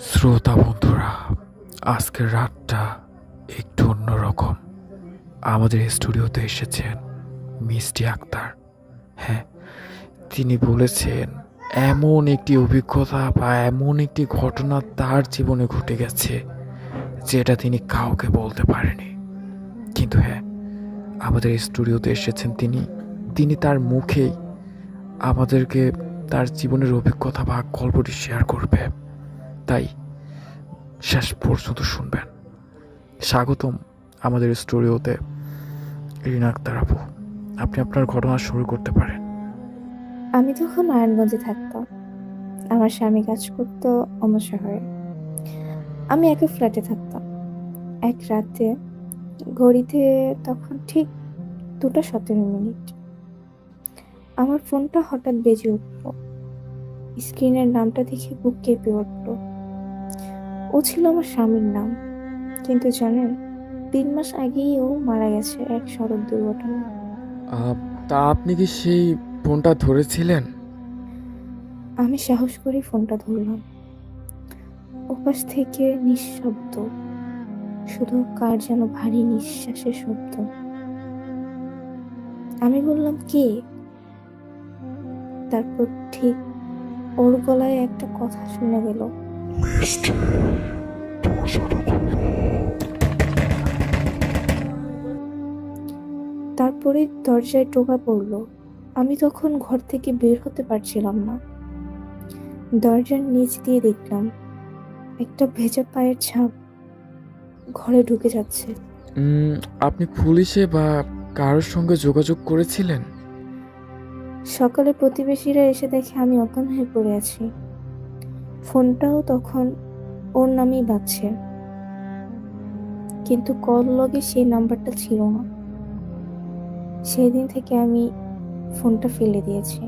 শ্রোতা বন্ধুরা, আজকের রাতটা একটু অন্যরকম। আমাদের স্টুডিওতে এসেছেন মিষ্টি আক্তার। হ্যাঁ, তিনি বলেছেন এমন একটি অভিজ্ঞতা বা এমন একটি ঘটনা তার জীবনে ঘটে গেছে যেটা তিনি কাউকে বলতে পারেনি। কিন্তু হ্যাঁ, আমাদের স্টুডিওতে এসেছেন তিনি তিনি তার মুখেই আমাদেরকে তার জীবনের অভিজ্ঞতা বা গল্পটি শেয়ার করবে। তাই শেষ পর্যন্ত শুনবেন। স্বাগতম আমাদের স্টুডিওতে রিনা আক্তার আপু। আপনি আপনার ঘটনা শুরু করতে পারেন। আমি তখন নারায়ণগঞ্জে থাকতাম। আমার স্বামী কাজ করতো অন্য শহরে। আমি একা ফ্ল্যাটে থাকতাম। এক রাতে ঘড়িতে তখন ঠিক 2:17। আমার ফোনটা হঠাৎ বেজে উঠল। স্ক্রিনের নামটা দেখে বুক কেঁপে উঠল। ও ছিল আমার স্বামীর নাম। কিন্তু জানেন, 3 মাস আগেই ও মারা গেছে এক সড়ক দুর্ঘটনায়। তা আপনি কি সেই ফোনটা ধরেছিলেন? আমি সাহস করে ফোনটা ধরলাম। ওপাশ থেকে নিঃশব্দ, শুধু কার যেন ভারী নিঃশ্বাসের শব্দ। আমি বললাম, কে? তারপর ঠিক ওর গলায় একটা কথা শুনে গেল। মিষ্টি, দরজাটা খুলো। তারপরে দরজায় টোকা পড়লো। আমি তখন ঘর থেকে বের হতে পারছিলাম না। দরজার নিচ দিয়ে দেখলাম একটা ভেজা পায়ের ছাপ ঘরে ঢুকে যাচ্ছে। উম, আপনি পুলিশে বা কারোর সঙ্গে যোগাযোগ করেছিলেন? সকালে প্রতিবেশীরা এসে দেখে আমি অজ্ঞান হয়ে পড়ে আছি। ফোনটাও তখন ওর নামেই বাজছে, কিন্তু কল লগে সেই নাম্বারটা ছিল না। সেই দিন থেকে আমি ফোনটা ফেলে দিয়েছি,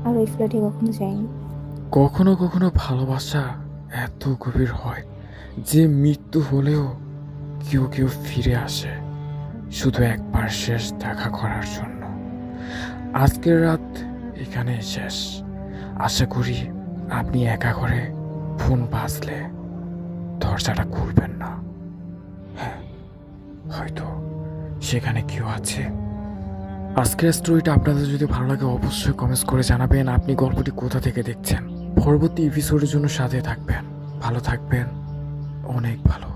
আর ওই ফ্ল্যাটে কখনো যাইনি। কখনো কখনো ভালোবাসা এত গভীর হয় যে মৃত্যু হলেও কেউ কেউ ফিরে আসে শুধু একবার শেষ দেখা করার জন্য। আজকের রাত এখানে শেষ। আশা করি আপনি একা করে ফোন বাজলে দরজাটা খুলবেন না। হ্যাঁ, হয়তো সেখানে কেউ আছে। আজকের স্টোরিটা আপনাদের যদি ভালো লাগে অবশ্যই কমেন্টস করে জানাবেন আপনি গল্পটি কোথা থেকে দেখছেন। পরবর্তী এপিসোডের জন্য সাথে থাকবেন। ভালো থাকবেন, অনেক ভালো।